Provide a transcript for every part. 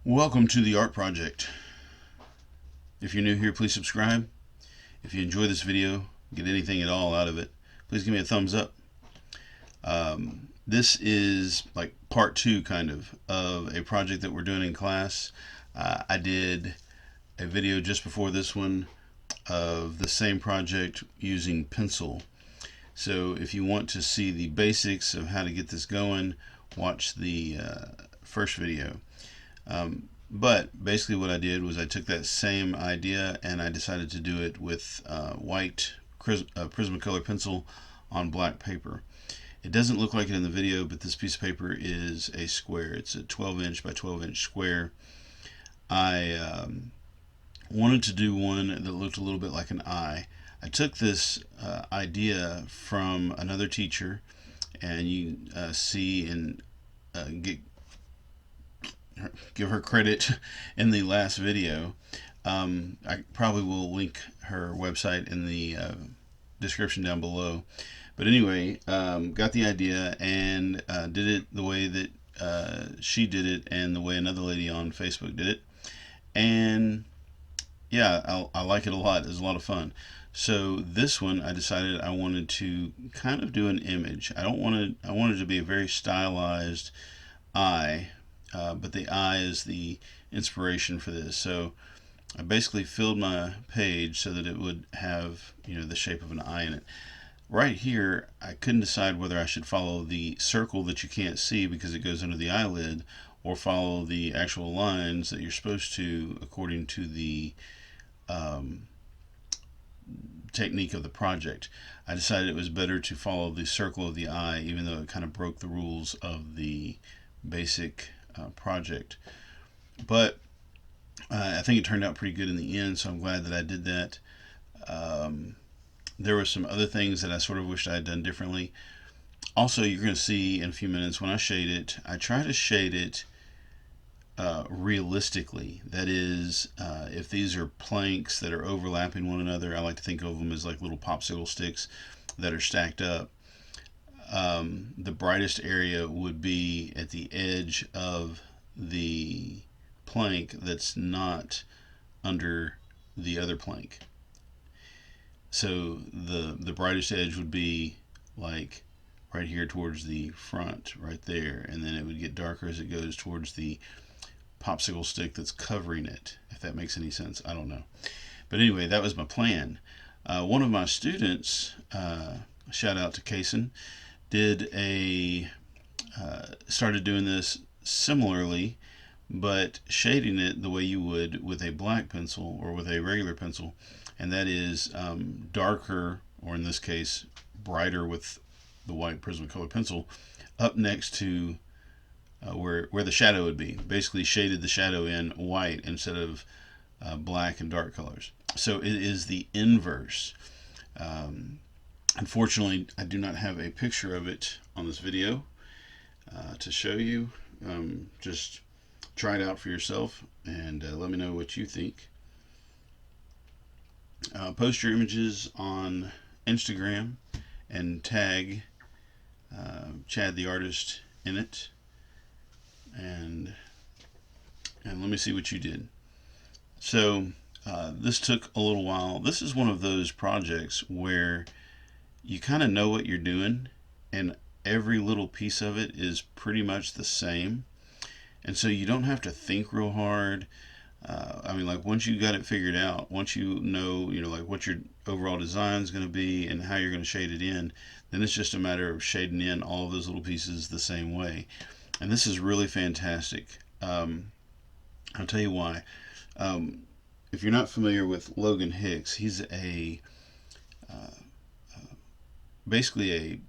Welcome to the Art Project. If you're new here, please subscribe. If you enjoy this video, get anything at all out of it, please give me a thumbs up. This is like part two, kind of a project that we're doing in class. I did a video just before this one of the same project using pencil. So if you want to see the basics of how to get this going, watch the first video. But basically what I did was I took that same idea and I decided to do it with white Prismacolor pencil on black paper. It doesn't look like it in the video, but this piece of paper is a square. It's a 12-inch by 12-inch square. I wanted to do one that looked a little bit like an eye. I took this idea from another teacher, and you see and give her credit in the last video. I probably will link her website in the description down below. But anyway, got the idea and did it the way that she did it and the way another lady on Facebook did it. And yeah, I like it a lot. It was a lot of fun. So this one, I decided I wanted to kind of do an image. I wanted to be a very stylized eye, but the eye is the inspiration for this. So I basically filled my page so that it would have, the shape of an eye in it. Right here, I couldn't decide whether I should follow the circle that you can't see because it goes under the eyelid, or follow the actual lines that you're supposed to according to the technique of the project. I decided it was better to follow the circle of the eye, even though it kind of broke the rules of the basic project. But I think it turned out pretty good in the end, so I'm glad that I did that. There were some other things that I sort of wished I had done differently. Also, you're going to see in a few minutes when I shade it, I try to shade it realistically. That is, if these are planks that are overlapping one another, I like to think of them as like little popsicle sticks that are stacked up. The brightest area would be at the edge of the plank that's not under the other plank. So the brightest edge would be like right here towards the front, right there, and then it would get darker as it goes towards the popsicle stick that's covering it, if that makes any sense. I don't know. But anyway, that was my plan. One of my students, shout out to Kason, started doing this similarly, but shading it the way you would with a black pencil or with a regular pencil, and that is darker, or in this case brighter with the white Prismacolor pencil, up next to where the shadow would be. Basically shaded the shadow in white instead of black and dark colors. So it is the inverse. Unfortunately, I do not have a picture of it on this video to show you. Just try it out for yourself and let me know what you think. Post your images on Instagram and tag Chad the artist in it, and let me see what you did. So this took a little while. This is one of those projects where you kind of know what you're doing, and every little piece of it is pretty much the same, and so you don't have to think real hard. Like once you got it figured out, once you know, like what your overall design is going to be and how you're going to shade it in, then it's just a matter of shading in all of those little pieces the same way. And this is really fantastic. I'll tell you why. If you're not familiar with Logan Hicks, he's basically a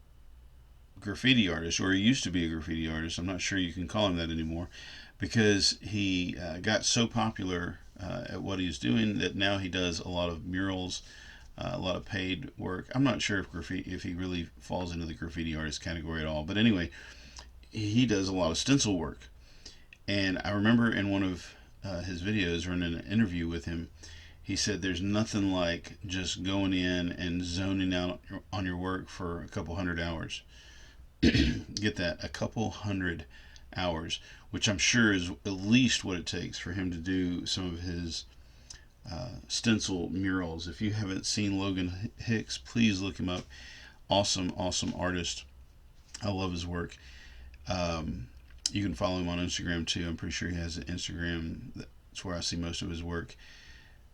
graffiti artist, or he used to be a graffiti artist. I'm not sure you can call him that anymore, because he got so popular at what he's doing that now he does a lot of murals, a lot of paid work. I'm not sure if he really falls into the graffiti artist category at all, but anyway, he does a lot of stencil work. And I remember in one of his videos, or in an interview with him, he said there's nothing like just going in and zoning out on your work for a couple hundred hours. Get that, a couple hundred hours, which I'm sure is at least what it takes for him to do some of his stencil murals. If you haven't seen Logan Hicks, please look him up. Awesome, awesome artist. I love his work. Um, you can follow him on Instagram too. I'm pretty sure he has an Instagram. That's where I see most of his work.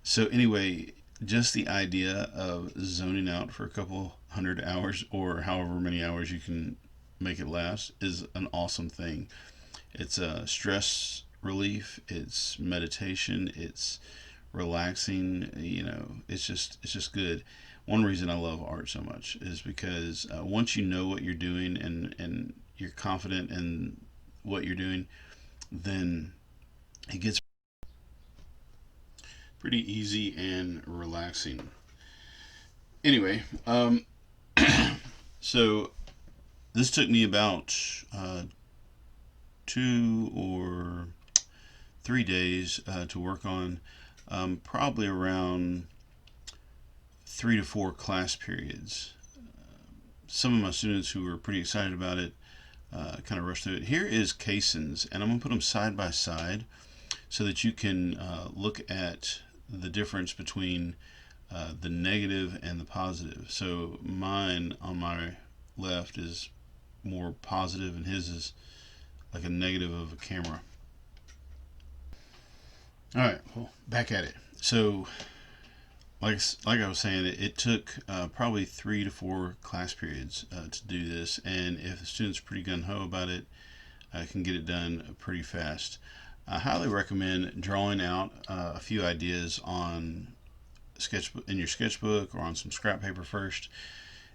So anyway, just the idea of zoning out for a couple hundred hours or however many hours you can make it last is an awesome thing. It's a stress relief, it's meditation, it's relaxing, it's just good. One reason I love art so much is because once you know what you're doing and you're confident in what you're doing, then it gets pretty easy and relaxing. Anyway, so this took me about 2 or 3 days to work on, probably around 3 to 4 class periods. Some of my students who were pretty excited about it kind of rushed through it. Here is caissons, and I'm going to put them side by side so that you can look at the difference between the negative and the positive. So mine on my left is more positive, and his is like a negative of a camera. All right, well, back at it. So, like I was saying, it took probably 3 to 4 class periods to do this, and if the student's pretty gun ho about it, I can get it done pretty fast. I highly recommend drawing out a few ideas on sketchbook in your sketchbook or on some scrap paper first,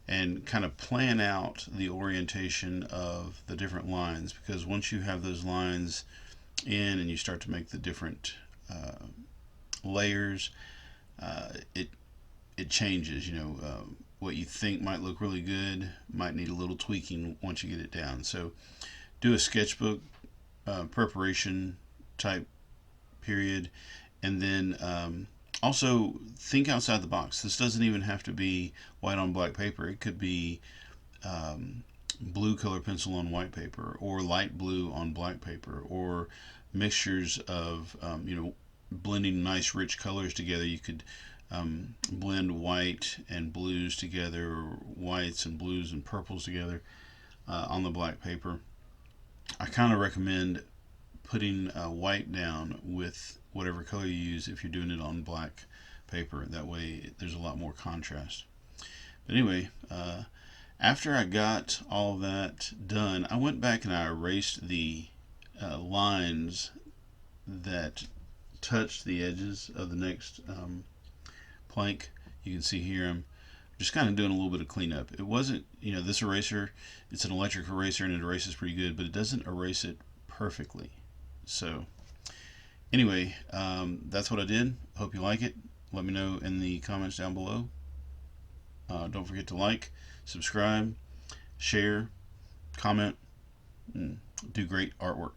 and kind of plan out the orientation of the different lines, because once you have those lines in and you start to make the different layers, it changes. What you think might look really good might need a little tweaking once you get it down. So do a sketchbook preparation type period, and then also think outside the box. This doesn't even have to be white on black paper. It could be blue color pencil on white paper, or light blue on black paper, or mixtures of blending nice rich colors together. You could blend white and blues together, or whites and blues and purples together on the black paper. I kind of recommend putting white down with whatever color you use if you're doing it on black paper. That way there's a lot more contrast. But anyway, after I got all that done, I went back and I erased the lines that touched the edges of the next plank. You can see here I'm just kind of doing a little bit of cleanup. It wasn't, this eraser, it's an electric eraser and it erases pretty good, but it doesn't erase it perfectly. So anyway, that's what I did. Hope you like it. Let me know in the comments down below. Don't forget to like, subscribe, share, comment, and do great artwork.